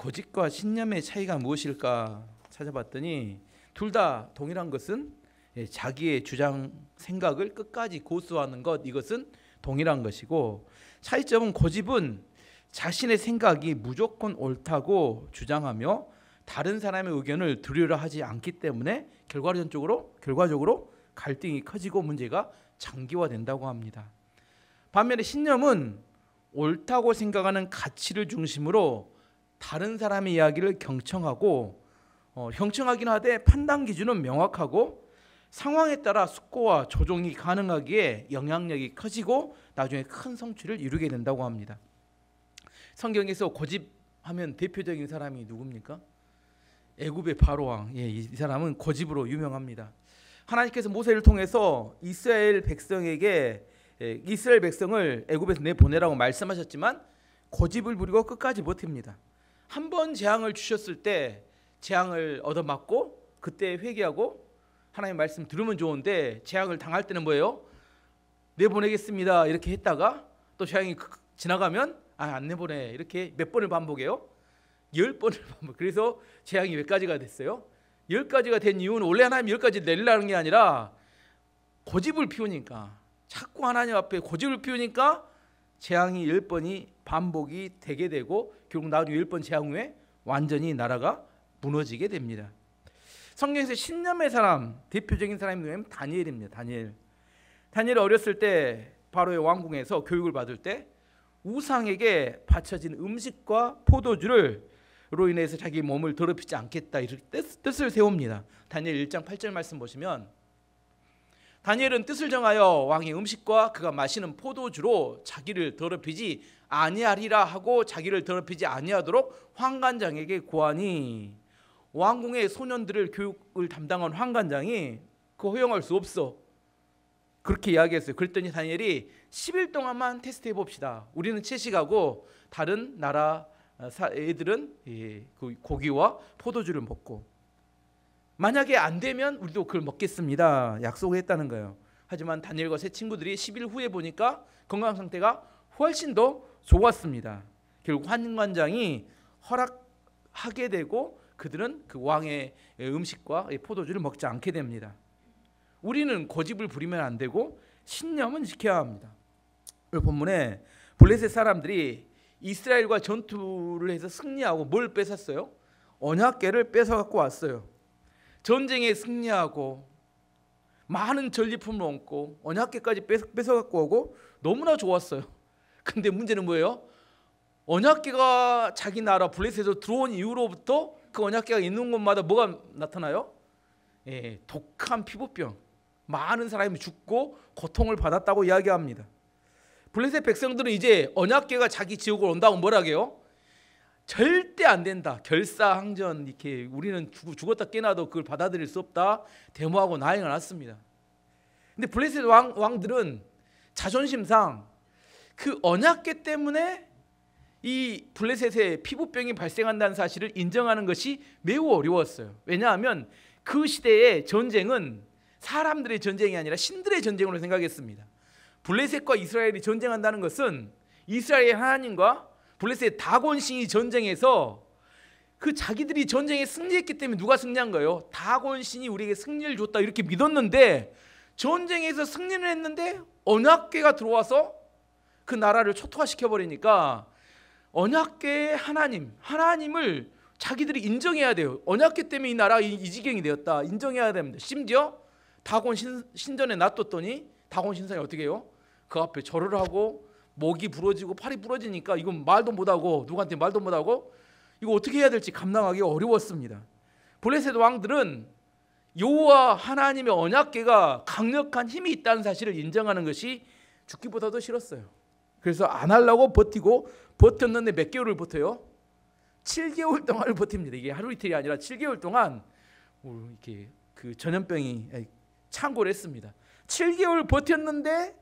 고집과 신념의 차이가 무엇일까 찾아봤더니 둘 다 동일한 것은 자기의 주장 생각을 끝까지 고수하는 것, 이것은 동일한 것이고, 차이점은 고집은 자신의 생각이 무조건 옳다고 주장하며 다른 사람의 의견을 들으려 하지 않기 때문에 결과적으로 갈등이 커지고 문제가 장기화된다고 합니다. 반면에 신념은 옳다고 생각하는 가치를 중심으로 다른 사람의 이야기를 경청하긴 하되 판단 기준은 명확하고 상황에 따라 숙고와 조정이 가능하기에 영향력이 커지고 나중에 큰 성취를 이루게 된다고 합니다. 성경에서 고집하면 대표적인 사람이 누굽니까? 애굽의 바로왕. 이 사람은 고집으로 유명합니다. 하나님께서 모세를 통해서 이스라엘 백성을 애굽에서 내보내라고 말씀하셨지만 고집을 부리고 끝까지 버팁니다. 한 번 재앙을 주셨을 때 재앙을 얻어맞고 그때 회개하고 하나님 말씀 들으면 좋은데 재앙을 당할 때는 뭐예요? 내보내겠습니다 이렇게 했다가 또 재앙이 지나가면 안 내보내 이렇게 몇 번을 반복해요? 10번을 반복. 그래서 재앙이 몇 가지가 됐어요? 10가지가 된 이유는 원래 하나님 10가지 내리라는 게 아니라 고집을 피우니까, 자꾸 하나님 앞에 고집을 피우니까 재앙이 10번이 반복이 되게 되고 결국 나중에 10번 재앙 후에 완전히 나라가 무너지게 됩니다. 성경에서 신념의 사람, 대표적인 사람이 누구냐면 다니엘입니다. 다니엘이 어렸을 때 바로의 왕궁에서 교육을 받을 때 우상에게 바쳐진 음식과 포도주로 인해서 자기 몸을 더럽히지 않겠다 이렇게 뜻을 세웁니다. 다니엘 1장 8절 말씀 보시면 다니엘은 뜻을 정하여 왕의 음식과 그가 마시는 포도주로 자기를 더럽히지 아니하리라 하고 자기를 더럽히지 아니하도록 환관장에게 고하니, 왕궁의 소년들을 교육을 담당한 환관장이 그거 허용할 수 없어 그렇게 이야기했어요. 그랬더니 다니엘이 10일 동안만 테스트해 봅시다. 우리는 채식하고 다른 나라 애들은 그 고기와 포도주를 먹고 만약에 안 되면 우리도 그걸 먹겠습니다 약속을 했다는 거예요. 하지만 다니엘과 세 친구들이 10일 후에 보니까 건강 상태가 훨씬 더 좋았습니다. 결국 환관장이 허락하게 되고 그들은 그 왕의 음식과 포도주를 먹지 않게 됩니다. 우리는 고집을 부리면 안 되고 신념은 지켜야 합니다. 오늘 본문에 블레셋 사람들이 이스라엘과 전투를 해서 승리하고 뭘 뺏었어요? 언약궤를 뺏어 갖고 왔어요. 전쟁에 승리하고 많은 전리품을 얻고 언약궤까지 뺏어 갖고 오고 너무나 좋았어요. 근데 문제는 뭐예요? 언약궤가 자기 나라 블레셋에서 들어온 이후로부터 그 언약궤가 있는 곳마다 뭐가 나타나요? 독한 피부병, 많은 사람이 죽고 고통을 받았다고 이야기합니다. 블레셋 백성들은 이제 언약궤가 자기 지역으로 온다고 뭐라고 해요? 절대 안 된다. 결사항전 이렇게 우리는 죽었다 깨나도 그걸 받아들일 수 없다. 데모하고 난리가 났습니다. 근데 블레셋 왕들은 자존심상 그 언약궤 때문에 이 블레셋에 피부병이 발생한다는 사실을 인정하는 것이 매우 어려웠어요. 왜냐하면 그 시대의 전쟁은 사람들의 전쟁이 아니라 신들의 전쟁으로 생각했습니다. 블레셋과 이스라엘이 전쟁한다는 것은 이스라엘의 하나님과 블레셋 다곤신이 전쟁해서 그 자기들이 전쟁에 승리했기 때문에 누가 승리한 거예요? 다곤신이 우리에게 승리를 줬다 이렇게 믿었는데 전쟁에서 승리를 했는데 언약궤가 들어와서 그 나라를 초토화시켜 버리니까 언약궤의 하나님을 자기들이 인정해야 돼요. 언약궤 때문에 이 나라가 이 지경이 되었다 인정해야 됩니다. 심지어 다곤 신전에 놔뒀더니 다곤 신상이 어떻게 해요? 그 앞에 절을 하고 목이 부러지고 팔이 부러지니까 이건 말도 못하고 누구한테 말도 못하고 이거 어떻게 해야 될지 감당하기 어려웠습니다. 블레셋 왕들은 여호와 하나님의 언약궤가 강력한 힘이 있다는 사실을 인정하는 것이 죽기보다도 싫었어요. 그래서 안 하려고 버텼는데 몇 개월을 버텨요? 7개월 동안을 버팁니다. 이게 하루 이틀이 아니라 7개월 동안 이렇게 그 전염병이 창궐을 했습니다. 7개월 버텼는데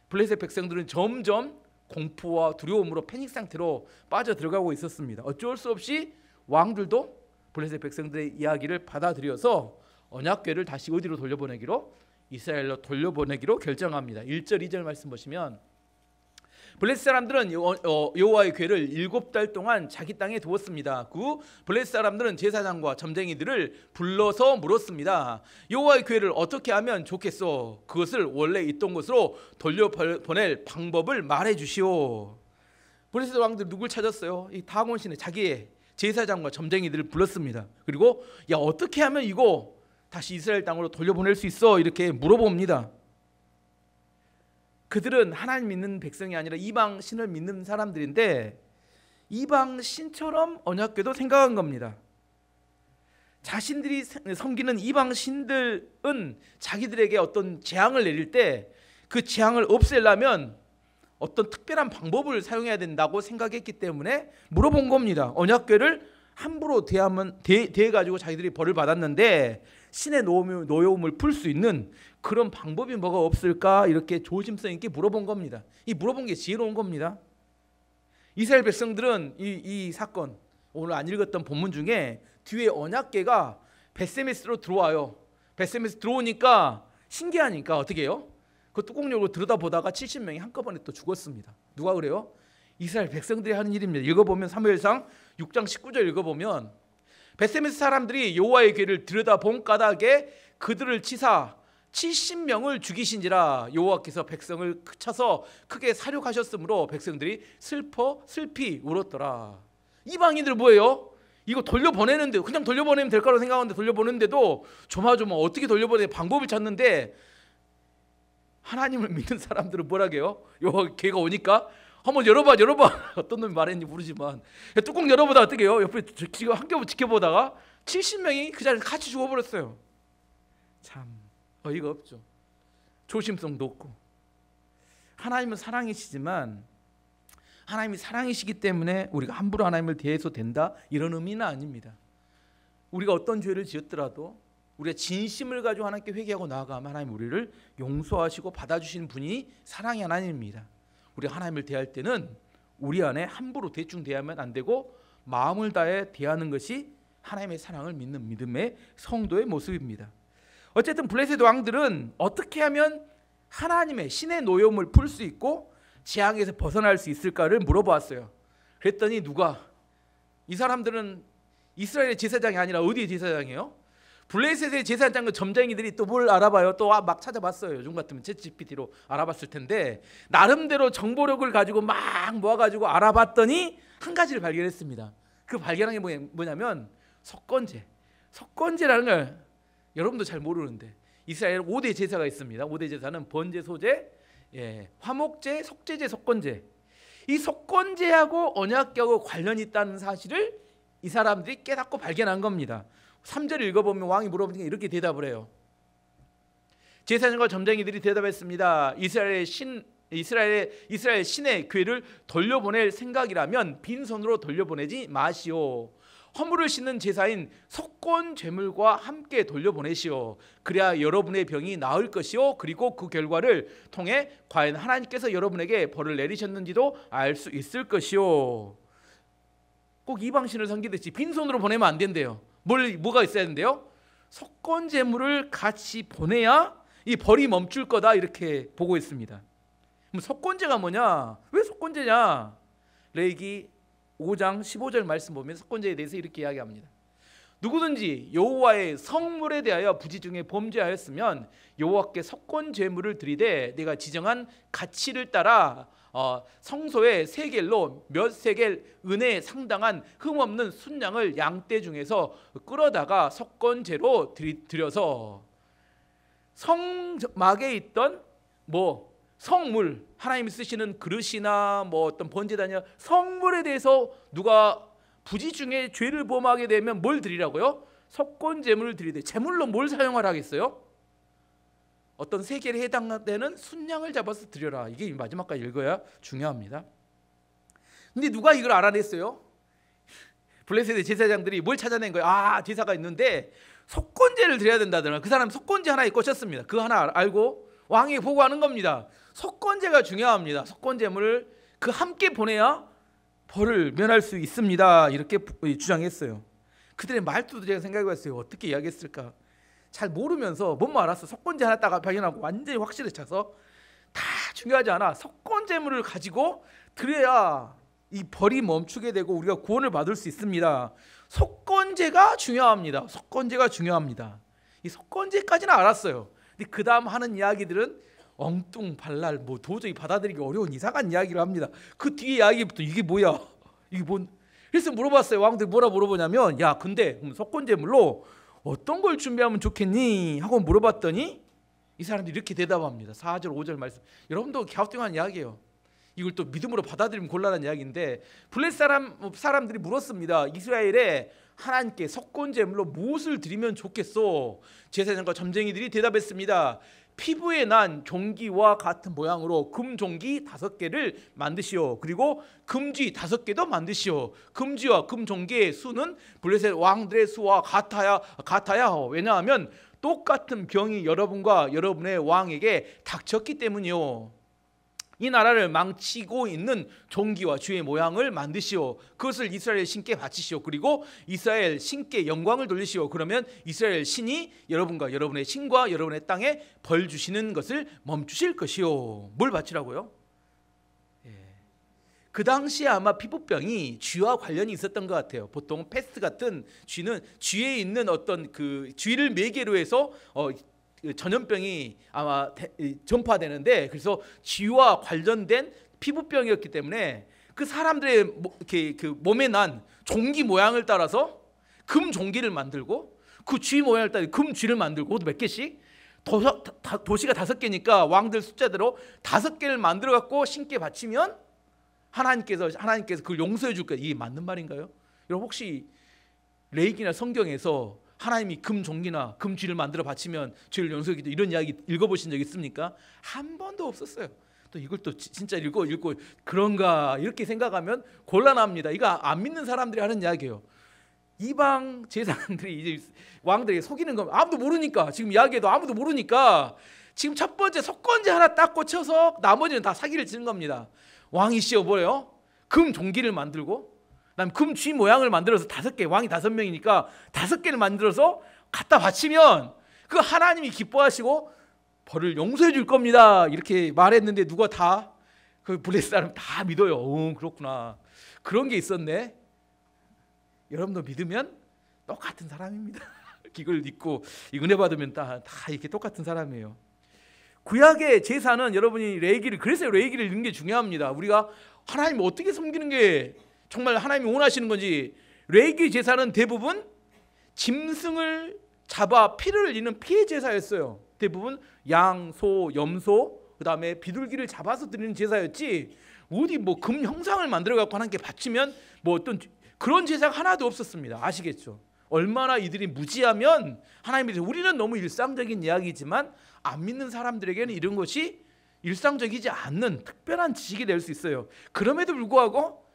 블레셋 백성들은 점점 공포와 두려움으로 패닉 상태로 빠져 들어가고 있었습니다. 어쩔 수 없이 왕들도 블레셋 백성들의 이야기를 받아들여서 언약궤를 다시 어디로 돌려보내기로? 이스라엘로 돌려보내기로 결정합니다. 1절 2절 말씀 보시면 블레셋 사람들은 여호와의 궤를 7달 동안 자기 땅에 두었습니다. 그 후 블레셋 사람들은 제사장과 점쟁이들을 불러서 물었습니다. 여호와의 궤를 어떻게 하면 좋겠소? 그것을 원래 있던 곳으로 돌려보낼 방법을 말해 주시오. 블레셋 왕들 누굴 찾았어요? 이 다곤 신의 자기의 제사장과 점쟁이들을 불렀습니다. 그리고 야, 어떻게 하면 이거 다시 이스라엘 땅으로 돌려보낼 수 있어? 이렇게 물어봅니다. 그들은 하나님 믿는 백성이 아니라 이방 신을 믿는 사람들인데 이방 신처럼 언약궤도 생각한 겁니다. 자신들이 섬기는 이방 신들은 자기들에게 어떤 재앙을 내릴 때 그 재앙을 없애려면 어떤 특별한 방법을 사용해야 된다고 생각했기 때문에 물어본 겁니다. 언약궤를 함부로 대해가지고 자기들이 벌을 받았는데 신의 노여움을 풀 수 있는 그런 방법이 뭐가 없을까? 이렇게 조심성 있게 물어본 겁니다. 이 물어본 게 지혜로운 겁니다. 이스라엘 백성들은 이 사건, 오늘 안 읽었던 본문 중에 뒤에 언약궤가 벳세메스로 들어와요. 벳세메스 들어오니까 신기하니까 어떻게 해요? 그 뚜껑 열고 들여다보다가 70명이 한꺼번에 또 죽었습니다. 누가 그래요? 이스라엘 백성들이 하는 일입니다. 읽어보면 사무엘상 6장 19절 읽어보면 벳세메스 사람들이 여호와의 궤를 들여다본 까닭에 그들을 치사 70명을 죽이신지라 여호와께서 백성을 쳐서 크게 사륙하셨으므로 백성들이 슬피 울었더라. 이방인들 뭐예요? 이거 돌려보내는데 그냥 돌려보내면 될 거라고 생각하는데 돌려보내는데도 조마조마 어떻게 돌려보내 방법을 찾는데 하나님을 믿는 사람들은 뭐라게요? 여호와 궤가 오니까 한번 열어봐. 어떤 놈이 말했는지 모르지만 뚜껑 열어보다 어떻게 해요? 옆에 지금 한 겹을 지켜보다가 70명이 그 자리에서 같이 죽어버렸어요. 참 어이가 없죠. 조심성도 없고. 하나님은 사랑이시지만 하나님이 사랑이시기 때문에 우리가 함부로 하나님을 대해서 된다 이런 의미는 아닙니다. 우리가 어떤 죄를 지었더라도 우리가 진심을 가지고 하나님께 회개하고 나아가면 하나님 우리를 용서하시고 받아주시는 분이 사랑의 하나님입니다. 우리가 하나님을 대할 때는 우리 안에 함부로 대충 대하면 안 되고 마음을 다해 대하는 것이 하나님의 사랑을 믿는 믿음의 성도의 모습입니다. 어쨌든 블레셋 왕들은 어떻게 하면 하나님의 신의 노여움을 풀 수 있고 재앙에서 벗어날 수 있을까를 물어보았어요. 그랬더니 누가? 이 사람들은 이스라엘의 제사장이 아니라 어디의 제사장이에요? 블레셋의 제사장과 점쟁이들이 또 뭘 알아봐요? 또 막 찾아봤어요. 요즘 같으면 챗GPT로 알아봤을 텐데 나름대로 정보력을 가지고 막 모아가지고 알아봤더니 한 가지를 발견했습니다. 그 발견한 게 뭐냐면 석권제라는 걸 여러분도 잘 모르는데 이스라엘 5대 제사가 있습니다. 5대 제사는 번제, 소제, 화목제, 속제제, 석권제. 이 석권제하고 언약궤하고 관련이 있다는 사실을 이 사람들이 깨닫고 발견한 겁니다. 3절 읽어보면 왕이 물어보니까 이렇게 대답을 해요. 제사장과 점쟁이들이 대답했습니다. 이스라엘 신의 궤를 돌려보낼 생각이라면 빈손으로 돌려보내지 마시오. 허물을 씻는 제사인 석권 제물과 함께 돌려보내시오. 그래야 여러분의 병이 나을 것이요 그리고 그 결과를 통해 과연 하나님께서 여러분에게 벌을 내리셨는지도 알 수 있을 것이요. 꼭 이방신을 섬기듯이 빈손으로 보내면 안 된대요. 뭐가 있어야 된대요? 석권 제물을 같이 보내야 이 벌이 멈출 거다 이렇게 보고 있습니다. 그럼 석권제가 뭐냐? 왜 석권제냐? 레위기 5장 15절 말씀 보면 석권제에 대해서 이렇게 이야기합니다. 누구든지 여호와의 성물에 대하여 부지 중에 범죄하였으면 여호와께 석권 제물을 드리되 내가 지정한 가치를 따라 성소의 세겔로 몇 세겔 은혜에 상당한 흠없는 순양을 양떼 중에서 끌어다가 석권제로 드려서 성막에 있던 성물, 하나님이 쓰시는 그릇이나 어떤 번제단이나 성물에 대해서 누가 부지 중에 죄를 범하게 되면 뭘 드리라고요? 석권제물을 드리되 제물로 뭘 사용하라 하겠어요? 어떤 세겔에 해당되는 순양을 잡아서 드려라. 이게 마지막까지 읽어야 중요합니다. 근데 누가 이걸 알아냈어요? 블레셋의 제사장들이 뭘 찾아낸 거예요? 제사가 있는데 석권제를 드려야 된다더라. 그 사람 석권제 하나에 꽂혔습니다. 그 하나 알고 왕이 보고하는 겁니다. 석권제가 중요합니다. 석권제물을 그 함께 보내야 벌을 면할 수 있습니다. 이렇게 주장했어요. 그들의 말투도 제가 생각해봤어요. 어떻게 이야기했을까? 잘 모르면서 뭔 말 알았어. 석권제 하나 딱 발견하고 완전히 확실히 차서 다 중요하지 않아. 속건제물을 가지고 드려야 이 벌이 멈추게 되고 우리가 구원을 받을 수 있습니다. 속건제가 중요합니다. 속건제가 중요합니다. 이 속건제까지는 알았어요. 근데 그 다음 하는 이야기들은 엉뚱발랄 뭐 도저히 받아들이기 어려운 이상한 이야기를 합니다. 그 뒤에 이야기부터 이게 뭐야? 이게 뭔? 그래서 물어봤어요. 왕들이 뭐라 물어보냐면, 야 근데 그럼 속건제물로 어떤 걸 준비하면 좋겠니? 하고 물어봤더니 이 사람들이 이렇게 대답합니다. 4절 5절 말씀. 여러분도 갸우뚱한 이야기예요. 이걸 또 믿음으로 받아들이면 곤란한 이야기인데, 블레셋 사람들이 물었습니다. 이스라엘에 하나님께 속건제물로 무엇을 드리면 좋겠소? 제사장과 점쟁이들이 대답했습니다. 피부에 난 종기와 같은 모양으로 금종기 5개를 만드시오. 그리고 금쥐 5개도 만드시오. 금쥐와 금종기의 수는 블레셋 왕들의 수와 같아야 하오. 왜냐하면 똑같은 병이 여러분과 여러분의 왕에게 닥쳤기 때문이요. 이 나라를 망치고 있는 종기와 쥐의 모양을 만드시오. 그것을 이스라엘 신께 바치시오. 그리고 이스라엘 신께 영광을 돌리시오. 그러면 이스라엘 신이 여러분과 여러분의 신과 여러분의 땅에 벌 주시는 것을 멈추실 것이오. 뭘 바치라고요? 그 당시에 아마 피부병이 쥐와 관련이 있었던 것 같아요. 보통 패스트 같은 쥐는 쥐에 있는 어떤 그 쥐를 매개로 해서 전염병이 아마 전파되는데, 그래서 쥐와 관련된 피부병이었기 때문에 그 사람들의 그 몸에 난 종기 모양을 따라서 금 종기를 만들고 그 쥐 모양을 따라 금 쥐를 만들고 몇 개씩 도시가 5개니까 왕들 숫자대로 5개를 만들어 갖고 신께 바치면 하나님께서 그걸 용서해 줄 거예요. 이게 맞는 말인가요? 여러분 혹시 레이기나 성경에서 하나님이 금종기나 금쥐를 만들어 바치면 죄를 용서해 주겠다 이런 이야기 읽어보신 적 있습니까? 한 번도 없었어요. 또 이걸 또 진짜 읽고 그런가 이렇게 생각하면 곤란합니다. 이거 안 믿는 사람들이 하는 이야기예요. 이방 제사장들이 이제 왕들에게 속이는 건 아무도 모르니까, 지금 이야기해도 아무도 모르니까 지금 첫 번째 속건제 하나 딱 꽂혀서 나머지는 다 사기를 치는 겁니다. 왕이시여 뭐예요? 금종기를 만들고 그다음 금쥐 모양을 만들어서 5개, 왕이 5명이니까 5개를 만들어서 갖다 바치면 그 하나님이 기뻐하시고 벌을 용서해 줄 겁니다. 이렇게 말했는데 누가 다 그 블레셋 사람 다 믿어요. 그렇구나. 그런 게 있었네. 여러분도 믿으면 똑같은 사람입니다. 이걸 믿고 은혜 받으면 다 이렇게 똑같은 사람이에요. 구약의 제사는 여러분이 레위기를, 그래서 레위기를 읽는 게 중요합니다. 우리가 하나님을 어떻게 섬기는 게 정말 하나님이 원하시는 건지. 레위기 제사는 대부분 짐승을 잡아 피를 흘리는 피해 제사였어요. 대부분 양, 소, 염소, 그 다음에 비둘기를 잡아서 드리는 제사였지, 어디 뭐 금 형상을 만들어 갖고 하나님께 바치면 뭐 어떤 그런 제사가 하나도 없었습니다. 아시겠죠? 얼마나 이들이 무지하면 하나님이, 우리는 너무 일상적인 이야기지만 안 믿는 사람들에게는 이런 것이 일상적이지 않는 특별한 지식이 될 수 있어요. 그럼에도 불구하고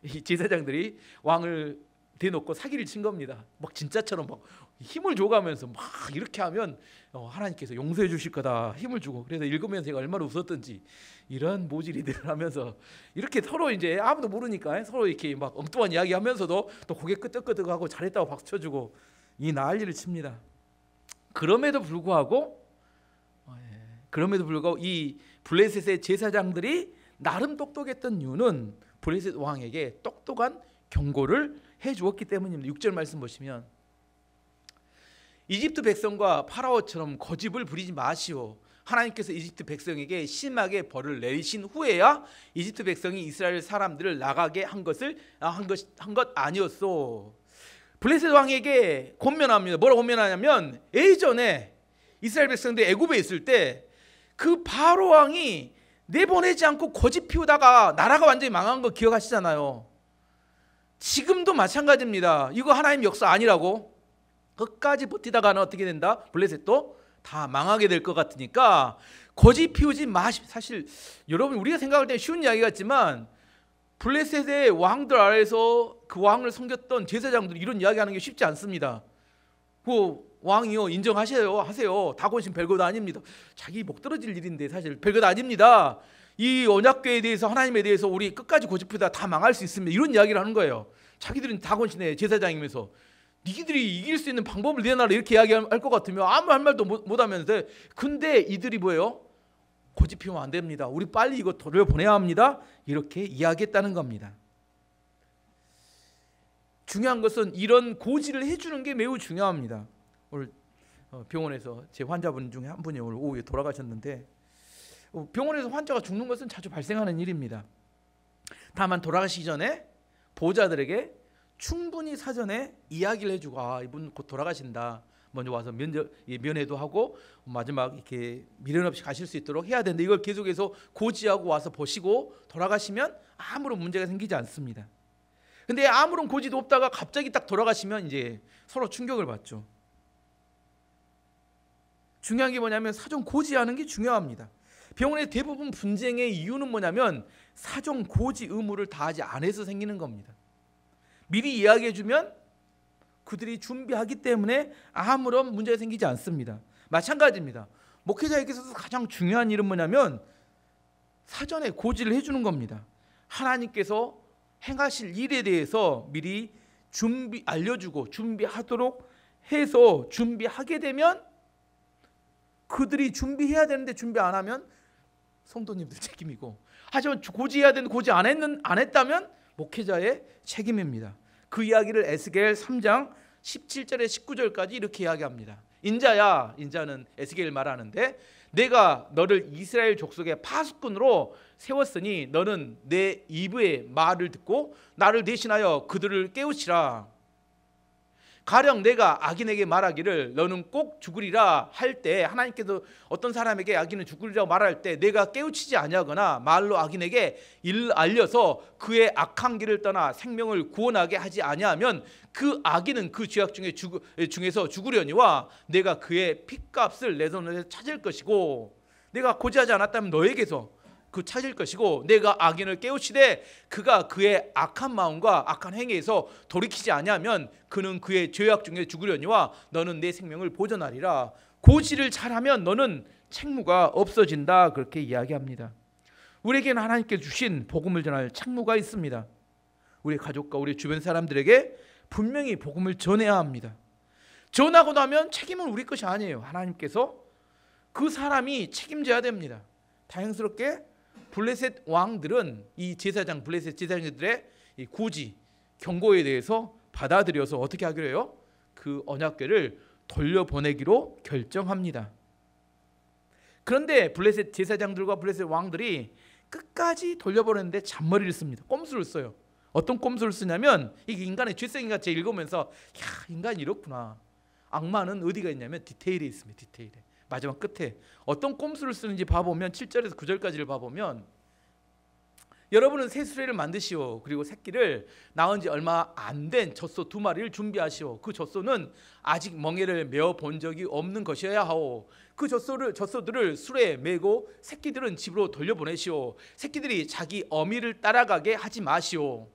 이 제사장들이 왕을 대놓고 사기를 친 겁니다. 막 진짜처럼 막 힘을 줘가면서 막 이렇게 하면 하나님께서 용서해 주실 거다 힘을 주고, 그래서 읽으면서 제가 얼마나 웃었던지, 이런 모질이들을 하면서 이렇게 서로 이제 아무도 모르니까 서로 이렇게 막 엉뚱한 이야기 하면서도 또 고개 끄덕끄덕하고 잘했다고 박수 쳐주고 이 난리를 칩니다. 그럼에도 불구하고 이 블레셋의 제사장들이 나름 똑똑했던 이유는 블레셋 왕에게 똑똑한 경고를 해주었기 때문입니다. 6절 말씀 보시면, 이집트 백성과 파라오처럼 고집을 부리지 마시오. 하나님께서 이집트 백성에게 심하게 벌을 내리신 후에야 이집트 백성이 이스라엘 사람들을 나가게 한 것 아니었소. 블레셋 왕에게 권면합니다. 뭐라고 권면하냐면, 예전에 이스라엘 백성들이 애굽에 있을 때 그 바로 왕이 내보내지 않고 고집 피우다가 나라가 완전히 망한 거 기억하시잖아요. 지금도 마찬가지입니다. 이거 하나님 역사 아니라고 끝까지 버티다가는 어떻게 된다? 블레셋도 다 망하게 될 것 같으니까 고집 피우지 마시. 사실 여러분 우리가 생각할 때 쉬운 이야기 같지만 블레셋의 왕들 아래에서 그 왕을 섬겼던 제사장들이 이런 이야기하는 게 쉽지 않습니다. 그 왕이요 하세요. 다곤신 별것 아닙니다. 자기 목 떨어질 일인데 사실 별것 아닙니다. 이 언약궤에 대해서, 하나님에 대해서 우리 끝까지 고집하다 다 망할 수 있습니다. 이런 이야기를 하는 거예요. 자기들은 다곤신의 제사장이면서 니들이 이길 수 있는 방법을 내놔라 이렇게 이야기할 것 같으면 아무 할 말도 못하면서, 근데 이들이 뭐예요? 고집 피우면 안 됩니다. 우리 빨리 이거 돌려보내야 합니다. 이렇게 이야기했다는 겁니다. 중요한 것은 이런 고지를 해주는 게 매우 중요합니다. 오늘 병원에서 제 환자분 중에 한 분이 오늘 오후에 돌아가셨는데, 병원에서 환자가 죽는 것은 자주 발생하는 일입니다. 다만 돌아가시기 전에 보호자들에게 충분히 사전에 이야기를 해주고, 이분 곧 돌아가신다, 먼저 와서 면회도 하고 마지막 이렇게 미련 없이 가실 수 있도록 해야 되는데, 이걸 계속해서 고지하고 와서 보시고 돌아가시면 아무런 문제가 생기지 않습니다. 근데 아무런 고지도 없다가 갑자기 딱 돌아가시면 이제 서로 충격을 받죠. 중요한 게 뭐냐면 사전 고지하는 게 중요합니다. 병원의 대부분 분쟁의 이유는 뭐냐면 사전 고지 의무를 다하지 않아서 생기는 겁니다. 미리 이야기해주면 그들이 준비하기 때문에 아무런 문제가 생기지 않습니다. 마찬가지입니다. 목회자에게서도 가장 중요한 일은 뭐냐면 사전에 고지를 해주는 겁니다. 하나님께서 행하실 일에 대해서 미리 알려주고 준비하도록 해서 준비하게 되면 그들이 준비해야 되는데 준비 안 하면 성도님들 책임이고, 하지만 고지해야 되는데 고지 안 했다면 목회자의 책임입니다. 그 이야기를 에스겔 3장 17절에 19절까지 이렇게 이야기합니다. 인자야, 인자는 에스겔을 말하는데, 내가 너를 이스라엘 족속의 파수꾼으로 세웠으니 너는 내 입의 말을 듣고 나를 대신하여 그들을 깨우치라. 가령 내가 악인에게 말하기를 너는 꼭 죽으리라 할 때, 하나님께서 어떤 사람에게 악인은 죽으리라고 말할 때 내가 깨우치지 아니하거나 말로 악인에게 알려서 그의 악한 길을 떠나 생명을 구원하게 하지 아니하면 그 악인은 그 죄악 중에서 죽으려니와 내가 그의 핏값을 내 손에서 찾을 것이고, 내가 고지하지 않았다면 너에게서 그 찾을 것이고, 내가 악인을 깨우치되 그가 그의 악한 마음과 악한 행위에서 돌이키지 아니하면 그는 그의 죄악 중에 죽으려니와 너는 내 생명을 보존하리라. 고지를 잘하면 너는 책무가 없어진다. 그렇게 이야기합니다. 우리에게는 하나님께 주신 복음을 전할 책무가 있습니다. 우리 가족과 우리 주변 사람들에게 분명히 복음을 전해야 합니다. 전하고 나면 책임은 우리 것이 아니에요. 하나님께서 그 사람이 책임져야 됩니다. 다행스럽게 블레셋 왕들은 이 제사장, 블레셋 제사장들의 이 고지, 경고에 대해서 받아들여서 어떻게 하기로 해요? 그 언약궤를 돌려보내기로 결정합니다. 그런데 블레셋 제사장들과 블레셋 왕들이 끝까지 돌려보내는데 잔머리를 씁니다. 꼼수를 써요. 어떤 꼼수를 쓰냐면, 이게 인간의 죄성인가 제가 읽으면서 인간이 이렇구나. 악마는 어디가 있냐면 디테일에 있습니다. 디테일에. 마지막 끝에 어떤 꼼수를 쓰는지 봐보면 7절에서 9절까지를 봐보면, 여러분은 새 수레를 만드시오. 그리고 새끼를 낳은 지 얼마 안 된 젖소 2마리를 준비하시오. 그 젖소는 아직 멍에를 메어 본 적이 없는 것이어야 하오. 그 젖소들을 수레에 메고 새끼들은 집으로 돌려보내시오. 새끼들이 자기 어미를 따라가게 하지 마시오.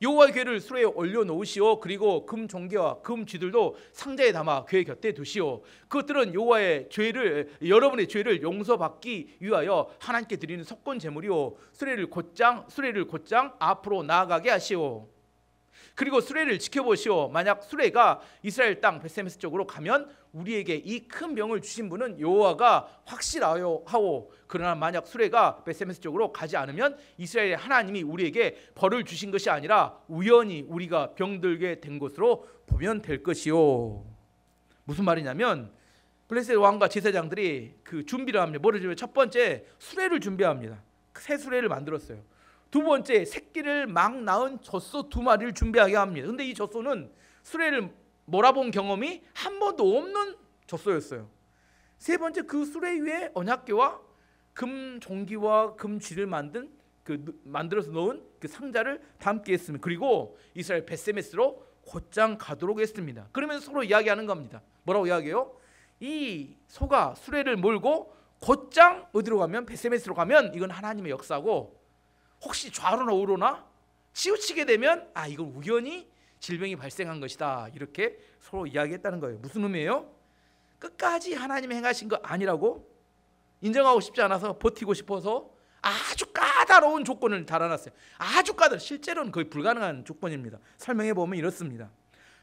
여호와의 궤를 수레에 올려놓으시오. 그리고 금 종개와 금 쥐들도 상자에 담아 궤 곁에 두시오. 그것들은 여러분의 죄를 용서받기 위하여 하나님께 드리는 속건 제물이오. 수레를 곧장 앞으로 나아가게 하시오. 그리고 수레를 지켜보시오. 만약 수레가 이스라엘 땅 베세메스 쪽으로 가면 우리에게 이 큰 병을 주신 분은 여호와가 확실하오. 그러나 만약 수레가 베세메스 쪽으로 가지 않으면 이스라엘의 하나님이 우리에게 벌을 주신 것이 아니라 우연히 우리가 병들게 된 것으로 보면 될 것이요. 무슨 말이냐면, 블레셋 왕과 제사장들이 그 준비를 합니다. 뭐를 준비해요? 첫 번째, 수레를 준비합니다. 새 수레를 만들었어요. 두 번째, 새끼를 막 낳은 젖소 2마리를 준비하게 합니다. 근데 이 젖소는 수레를 몰아본 경험이 한 번도 없는 젖소였어요. 세 번째, 그 수레 위에 언약궤와 금 종기와 금 쥐를 만들어서 넣은 그 상자를 담게 했습니다. 그리고 이스라엘 베세메스로 곧장 가도록 했습니다. 그러면 서로 이야기하는 겁니다. 뭐라고 이야기해요? 이 소가 수레를 몰고 곧장 어디로 가면, 베세메스로 가면 이건 하나님의 역사고, 혹시 좌로나 우로나 치우치게 되면 이건 우연히 질병이 발생한 것이다. 이렇게 서로 이야기했다는 거예요. 무슨 의미예요? 끝까지 하나님이 행하신 거 아니라고 인정하고 싶지 않아서 버티고 싶어서 아주 까다로운 조건을 달아놨어요. 아주 실제로는 거의 불가능한 조건입니다. 설명해 보면 이렇습니다.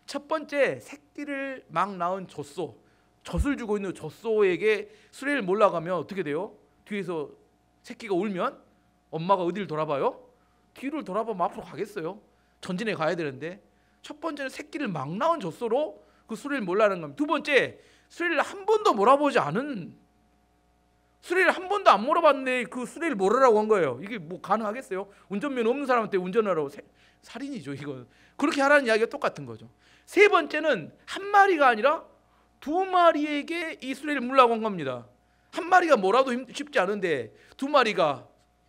첫 번째, 새끼를 막 낳은 젖소, 젖을 주고 있는 젖소에게 수레를 몰아가면 어떻게 돼요? 뒤에서 새끼가 울면 엄마가 어디를 돌아봐요? 뒤를 돌아보면 앞으로 가겠어요? 전진해 가야 되는데, 첫 번째는 새끼를 막 낳은 젖소로 그 수레를 몰라는 겁니다. 두 번째, 수레를 한 번도 몰아보지 않은, 수레를 한 번도 안 몰아봤는데 그 수레를 몰으라고 한 거예요. 이게 뭐 가능하겠어요? 운전면 없는 사람한테 운전하라고, 살인이죠 이거. 그렇게 하라는 이야기가 똑같은 거죠. 세 번째는 한 마리가 아니라 두 마리에게 이 수레를 물라고 한 겁니다. 한 마리가 몰아도 쉽지 않은데 두 마리가,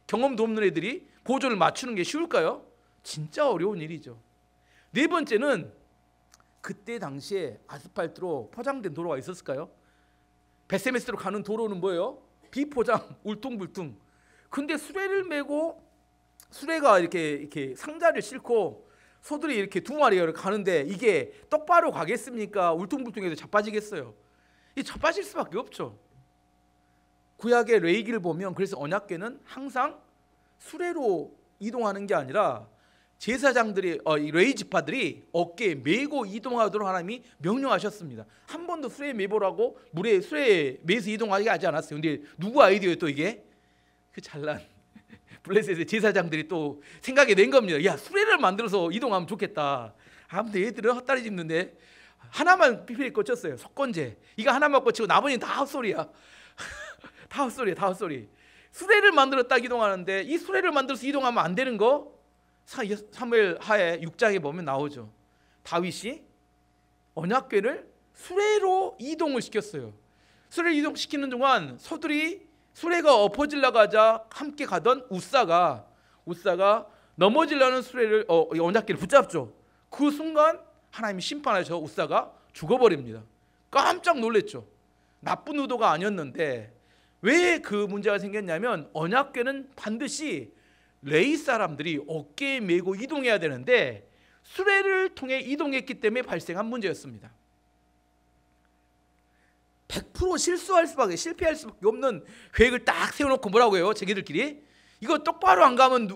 경험도 없는 애들이 보조를 맞추는 게 쉬울까요? 진짜 어려운 일이죠. 네 번째는 그때 당시에 아스팔트로 포장된 도로가 있었을까요? 베세메스로 가는 도로는 뭐예요? 비포장, 울퉁불퉁. 근데 수레를 메고, 수레가 이렇게 상자를 싣고 소들이 이렇게 두 마리가 가는데 이게 똑바로 가겠습니까? 울퉁불퉁해서 자빠지겠어요? 이 자빠질 수밖에 없죠. 구약의 레위기를 보면, 그래서 언약궤는 항상 수레로 이동하는 게 아니라 제사장들이, 레위 지파들이 어깨에 메고 이동하도록 하나님이 명령하셨습니다. 한 번도 수레에 메보라고 물에 수레에 메서 이동하게 하지 않았어요. 근데 누구 아이디어예요 또 이게? 그 잘난 블레셋의 제사장들이 또 생각이 낸 겁니다. 야, 수레를 만들어서 이동하면 좋겠다. 아무튼 얘들은 헛다리 짚는데 하나만 피필이 꽂혔어요. 석권제. 이거 하나만 꽂히고 나머지는 다 헛소리야. 다 헛소리야, 다 헛소리. 수레를 만들어 딱 이동하는데, 이 수레를 만들어서 이동하면 안 되는 거 사무엘 하에 6장에 보면 나오죠. 다윗이 언약궤를 수레로 이동을 시켰어요. 수레를 이동시키는 동안 소들이, 수레가 엎어질라 가자 함께 가던 우사가 넘어지려는 수레를, 언약궤를 붙잡죠. 그 순간 하나님이 심판하셔 우사가 죽어버립니다. 깜짝 놀랐죠. 나쁜 의도가 아니었는데 왜 그 문제가 생겼냐면, 언약궤는 반드시 레위 사람들이 어깨에 메고 이동해야 되는데 수레를 통해 이동했기 때문에 발생한 문제였습니다. 100% 실패할 수밖에 없는 계획을 딱 세워놓고 뭐라고 해요? 자기들끼리 이거 똑바로 안 가면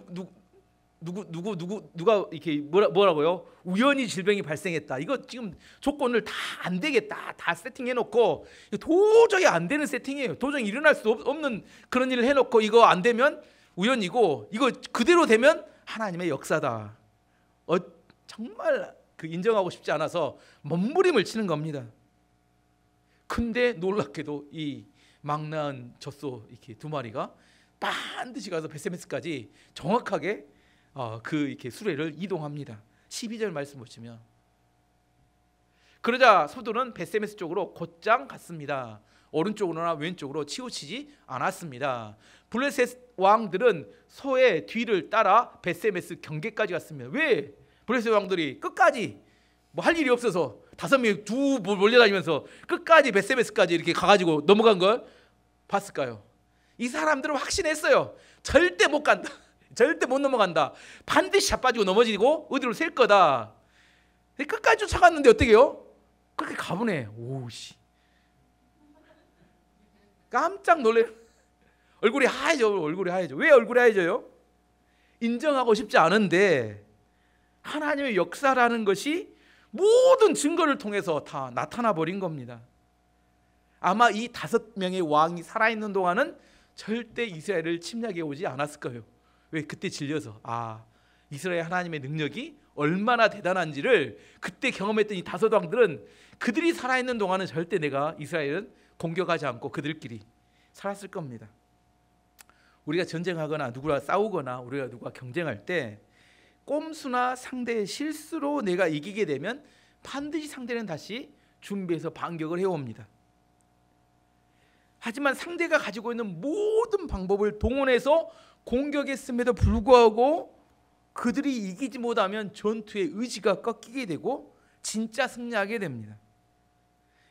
누가 이렇게 뭐라고요? 우연히 질병이 발생했다. 이거 지금 조건을 다 안 되겠다. 다 세팅해놓고, 도저히 안 되는 세팅이에요. 도저히 일어날 수 없는 그런 일을 해놓고 이거 안 되면 우연이고, 이거 그대로 되면 하나님의 역사다. 정말 그 인정하고 싶지 않아서 몸부림을 치는 겁니다. 근데 놀랍게도 이 막 낳은 젖소 이렇게 두 마리가 반드시 가서 베세메스까지 정확하게 이렇게 수레를 이동합니다. 12절 말씀 보시면, 그러자 소들은 베세메스 쪽으로 곧장 갔습니다. 오른쪽으로나 왼쪽으로 치우치지 않았습니다. 블레셋 왕들은 소의 뒤를 따라 베세메스 경계까지 갔습니다. 왜? 블레셋 왕들이 끝까지 뭐 할 일이 없어서 5명이 두 몰려다니면서 끝까지 베세메스까지 이렇게 가가지고 넘어간 걸 봤을까요? 이 사람들은 확신했어요. 절대 못 간다. 절대 못 넘어간다. 반드시 자빠지고 넘어지고 어디로 셀 거다. 끝까지 쫓아갔는데 어떻게 해요? 그렇게 가보네. 오씨, 깜짝 놀래. 얼굴이 하얘져. 왜 얼굴이 하얘져요? 인정하고 싶지 않은데 하나님의 역사라는 것이 모든 증거를 통해서 다 나타나 버린 겁니다. 아마 이 5명의 왕이 살아있는 동안은 절대 이스라엘을 침략해 오지 않았을 거예요. 왜? 그때 질려서 이스라엘 하나님의 능력이 얼마나 대단한지를 그때 경험했던 이 5 왕들은, 그들이 살아있는 동안은 절대 내가 이스라엘은 공격하지 않고 그들끼리 살았을 겁니다. 우리가 전쟁하거나 누구랑 싸우거나 우리가 누구와 경쟁할 때 꼼수나 상대의 실수로 내가 이기게 되면 반드시 상대는 다시 준비해서 반격을 해옵니다. 하지만 상대가 가지고 있는 모든 방법을 동원해서 공격했음에도 불구하고 그들이 이기지 못하면 전투의 의지가 꺾이게 되고 진짜 승리하게 됩니다.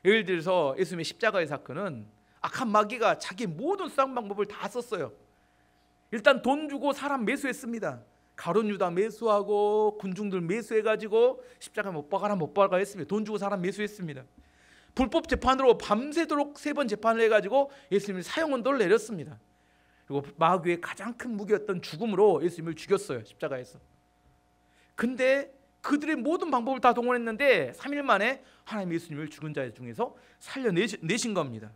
예를 들어서 예수님의 십자가의 사건은 악한 마귀가 자기 모든 수상 방법을 다 썼어요. 일단 돈 주고 사람 매수했습니다. 가룟 유다 매수하고 군중들 매수해가지고 십자가 못 박아라 했습니다. 돈 주고 사람 매수했습니다. 불법 재판으로 밤새도록 3번 재판을 해가지고 예수님을 사형언도를 내렸습니다. 그리고 마귀의 가장 큰 무기였던 죽음으로 예수님을 죽였어요. 십자가에서. 근데 그들의 모든 방법을 다 동원했는데 3일 만에 하나님 예수님을 죽은 자 중에서 살려내신 겁니다.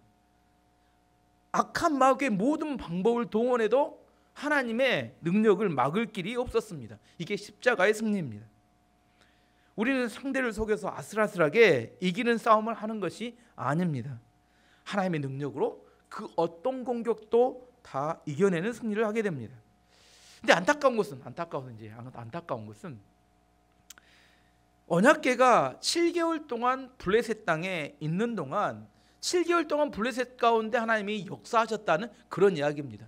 악한 마귀의 모든 방법을 동원해도 하나님의 능력을 막을 길이 없었습니다. 이게 십자가의 승리입니다. 우리는 상대를 속여서 아슬아슬하게 이기는 싸움을 하는 것이 아닙니다. 하나님의 능력으로 그 어떤 공격도 다 이겨내는 승리를 하게 됩니다. 근데 안타까운 것은 언약궤가 7개월 동안 블레셋 땅에 있는 동안 7개월 동안 블레셋 가운데 하나님이 역사하셨다는 그런 이야기입니다.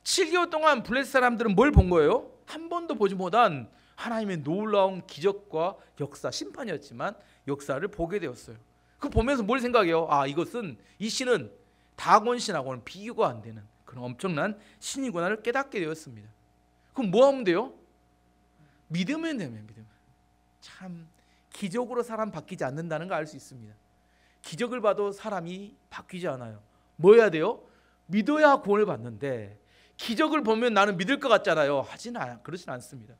7개월 동안 블레셋 사람들은 뭘 본 거예요? 한 번도 보지 못한 하나님의 놀라운 기적과 역사, 심판이었지만 역사를 보게 되었어요. 그 보면서 뭘 생각해요? 이것은 이 신은 다곤 신하고는 비교가 안 되는 그런 엄청난 신이구나를 깨닫게 되었습니다. 그럼 뭐 하면 돼요? 믿으면 되면 믿으면. 참 기적으로 사람 바뀌지 않는다는 걸 알 수 있습니다. 기적을 봐도 사람이 바뀌지 않아요. 뭐 해야 돼요? 믿어야 구원을 받는데 기적을 보면 나는 믿을 것 같잖아요. 그렇진 않습니다.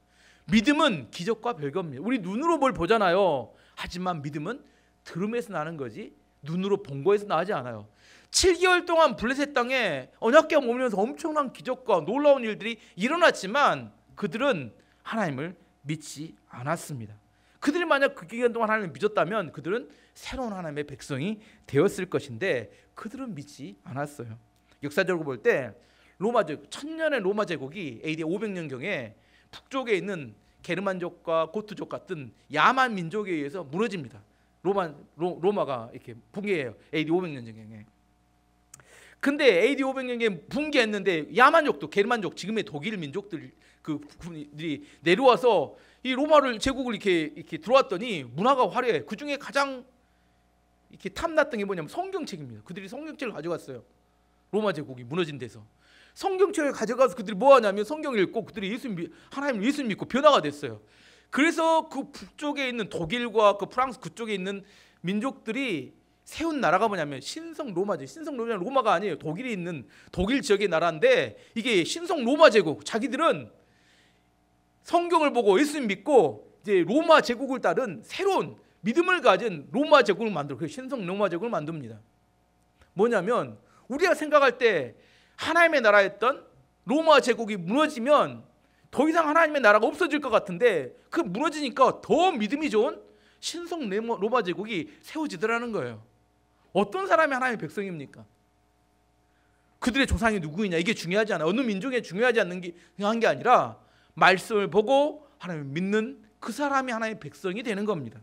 믿음은 기적과 별개입니다. 우리 눈으로 뭘 보잖아요. 하지만 믿음은 들음에서 나는 거지 눈으로 본 거에서 나지 않아요. 7개월 동안 블레셋 땅에 언약궤가 머물면서 엄청난 기적과 놀라운 일들이 일어났지만 그들은 하나님을 믿지 않았습니다. 그들이 만약 그 기간 동안 하나님을 믿었다면 그들은 새로운 하나님의 백성이 되었을 것인데 그들은 믿지 않았어요. 역사적으로 볼 때 로마 제국, 천년의 로마 제국이 AD 500년경에 북쪽에 있는 게르만족과 고트족 같은 야만 민족에 의해서 무너집니다. 로마가 이렇게 붕괴해요. AD 500년경에. 근데 AD 500년경에 붕괴했는데 야만족도 게르만족, 지금의 독일 민족들 그들이 내려와서 이 로마를 제국을 이렇게 들어왔더니 문화가 화려해. 그 중에 가장 이렇게 탐났던 게 뭐냐면 성경책입니다. 그들이 성경책을 가져갔어요. 로마 제국이 무너진 데서 성경책을 가져가서 그들이 뭐 하냐면 성경을 읽고 그들이 하나님을 예수 믿고 변화가 됐어요. 그래서 그 북쪽에 있는 독일과 그 프랑스 그쪽에 있는 민족들이 세운 나라가 뭐냐면 신성 로마제. 신성 로마가 아니에요. 독일이 있는 독일 지역의 나라인데 이게 신성 로마 제국. 자기들은 성경을 보고 예수 믿고 이제 로마 제국을 따른 새로운 믿음을 가진 로마 제국을 만들어. 그 신성 로마 제국을 만듭니다. 뭐냐면 우리가 생각할 때 하나님의 나라였던 로마 제국이 무너지면 더 이상 하나님의 나라가 없어질 것 같은데 그 무너지니까 더 믿음이 좋은 신성 로마 제국이 세워지더라는 거예요. 어떤 사람이 하나님의 백성입니까? 그들의 조상이 누구이냐 이게 중요하지 않아요. 어느 민족에 중요하지 않는 게 아니라 말씀을 보고 하나님을 믿는 그 사람이 하나님의 백성이 되는 겁니다.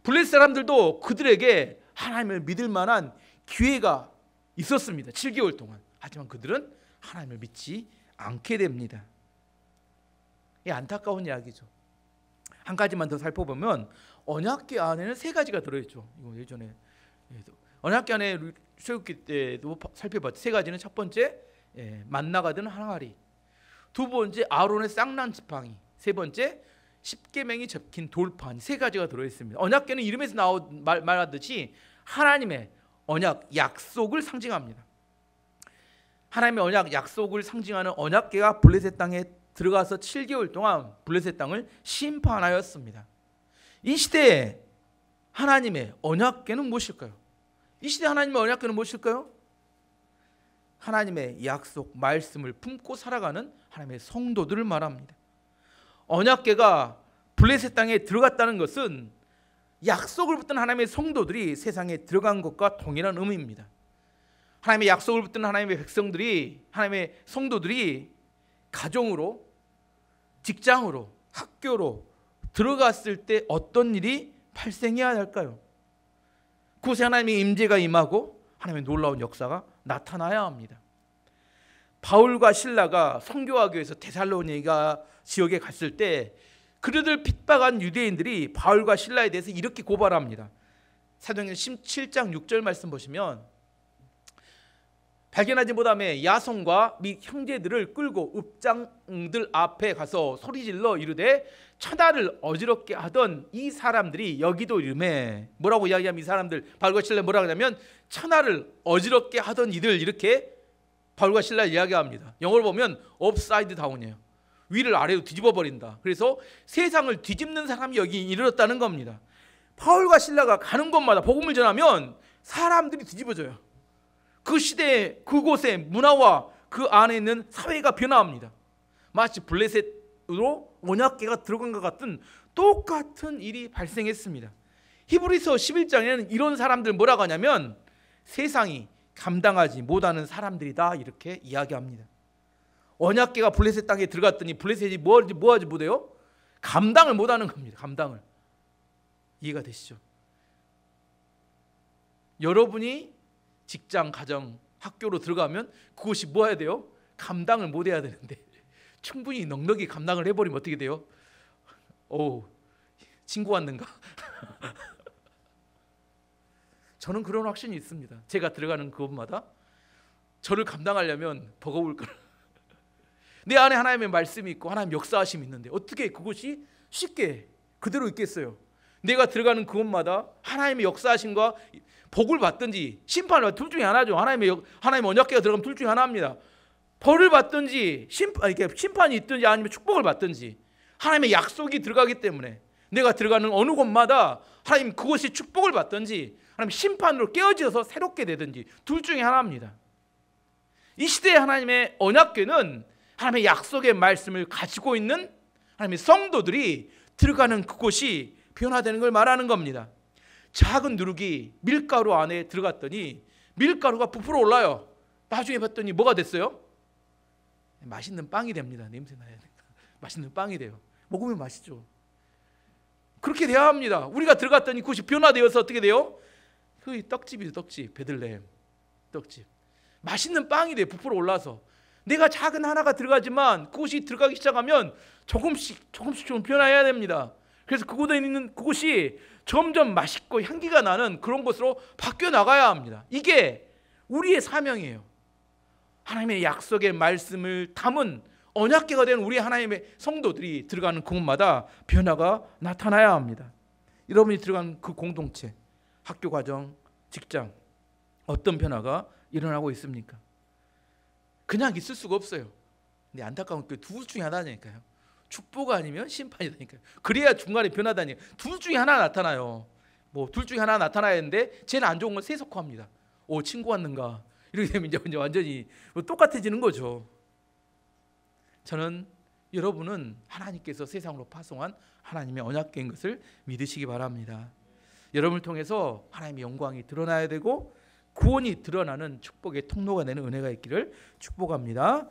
블레셋 사람들도 그들에게 하나님을 믿을 만한 기회가 있었습니다. 7개월 동안. 하지만 그들은 하나님을 믿지 않게 됩니다. 이 안타까운 이야기죠. 한 가지만 더 살펴보면 언약궤 안에는 3가지가 들어있죠. 이거 예전에 언약궤 안에 출애굽기 때도 살펴봤죠. 3가지는 첫 번째 만나가 든 항아리, 두 번째 아론의 쌍난 지팡이, 세 번째 십계명이 적힌 돌판. 3가지가 들어있습니다. 언약궤는 이름에서 말하듯이 하나님의 언약 약속을 상징합니다. 하나님의 언약 약속을 상징하는 언약궤가 블레셋 땅에 들어가서 7개월 동안 블레셋 땅을 심판하였습니다. 이 시대에 하나님의 언약궤는 무엇일까요? 이 시대 하나님의 언약궤는 무엇일까요? 하나님의 약속 말씀을 품고 살아가는 하나님의 성도들을 말합니다. 언약궤가 블레셋 땅에 들어갔다는 것은 약속을 붙든 하나님의 성도들이 세상에 들어간 것과 동일한 의미입니다. 하나님의 약속을 붙든 하나님의 백성들이, 하나님의 성도들이 가정으로, 직장으로, 학교로 들어갔을 때 어떤 일이 발생해야 할까요? 그곳에 하나님의 임재가 임하고 하나님의 놀라운 역사가 나타나야 합니다. 바울과 실라가 선교하기 위해서 데살로니가 지역에 갔을 때 그들을 핍박한 유대인들이 바울과 실라에 대해서 이렇게 고발합니다. 사도행전 17장 6절 말씀 보시면 발견하지 못하며 야손과 및 형제들을 끌고 읍장들 앞에 가서 소리질러 이르되 천하를 어지럽게 하던 이 사람들이 여기도 이르매. 뭐라고 이야기하면 이 사람들 바울과 실라 뭐라고 하냐면 천하를 어지럽게 하던 이들, 이렇게 바울과 실라 이야기합니다. 영어로 보면 업사이드 다운이에요. 위를 아래로 뒤집어 버린다. 그래서 세상을 뒤집는 사람이 여기 이르렀다는 겁니다. 바울과 실라가 가는 곳마다 복음을 전하면 사람들이 뒤집어져요. 그 시대의 그곳의 문화와 그 안에 있는 사회가 변화합니다. 마치 블레셋으로 언약궤가 들어간 것 같은 똑같은 일이 발생했습니다. 히브리서 11장에는 이런 사람들 뭐라고 하냐면 세상이 감당하지 못하는 사람들이다 이렇게 이야기합니다. 언약궤가 블레셋 땅에 들어갔더니 블레셋이 뭐하지 못해요? 감당을 못하는 겁니다. 감당을. 이해가 되시죠? 여러분이 직장, 가정, 학교로 들어가면 그것이 뭐 해야 돼요? 감당을 못 해야 되는데 충분히 넉넉히 감당을 해버리면 어떻게 돼요? 오, 친구 왔는가? 저는 그런 확신이 있습니다. 제가 들어가는 그곳마다 저를 감당하려면 버거울 거라. 내 안에 하나님의 말씀이 있고 하나님 역사하심이 있는데 어떻게 그것이 쉽게 그대로 있겠어요? 내가 들어가는 그곳마다 하나님의 역사하심과 복을 받든지 심판을 받든지 둘 중에 하나죠. 하나님의 언약궤가 들어가면 둘 중에 하나입니다. 벌을 받든지 심판이 있든지 아니면 축복을 받든지 하나님의 약속이 들어가기 때문에 내가 들어가는 어느 곳마다 하나님 그것이 축복을 받든지 하나님 심판으로 깨어져서 새롭게 되든지 둘 중에 하나입니다. 이 시대의 하나님의 언약궤는 하나님의 약속의 말씀을 가지고 있는 하나님의 성도들이 들어가는 그곳이 변화되는 걸 말하는 겁니다. 작은 누룩이 밀가루 안에 들어갔더니 밀가루가 부풀어 올라요. 나중에 봤더니 뭐가 됐어요? 맛있는 빵이 됩니다. 냄새 나야 되니까 맛있는 빵이 돼요. 먹으면 맛있죠. 그렇게 돼야 합니다. 우리가 들어갔더니 그것이 변화되어서 어떻게 돼요? 그 떡집이죠. 떡집, 베들레헴 떡집. 맛있는 빵이 돼요. 부풀어 올라서. 내가 작은 하나가 들어가지만 그것이 들어가기 시작하면 조금씩 좀 변화해야 됩니다. 그래서 그곳에 있는 그곳이 점점 맛있고 향기가 나는 그런 곳으로 바뀌어 나가야 합니다. 이게 우리의 사명이에요. 하나님의 약속의 말씀을 담은 언약궤가 된 우리 하나님의 성도들이 들어가는 그곳마다 변화가 나타나야 합니다. 여러분이 들어간 그 공동체, 학교 과정, 직장 어떤 변화가 일어나고 있습니까? 그냥 있을 수가 없어요. 근데 안타까운 게 둘 중에 하나니까요. 축복 아니면 심판이다니까요. 그래야 중간에 변화다니까. 둘 중에 하나 나타나요. 뭐 둘 중에 하나 나타나야 하는데 제일 안 좋은 건 세속화입니다. 오, 친구 왔는가? 이렇게 되면 이제 완전히 똑같아지는 거죠. 저는 여러분은 하나님께서 세상으로 파송한 하나님의 언약궤인 것을 믿으시기 바랍니다. 여러분을 통해서 하나님의 영광이 드러나야 되고 구원이 드러나는 축복의 통로가 되는 은혜가 있기를 축복합니다.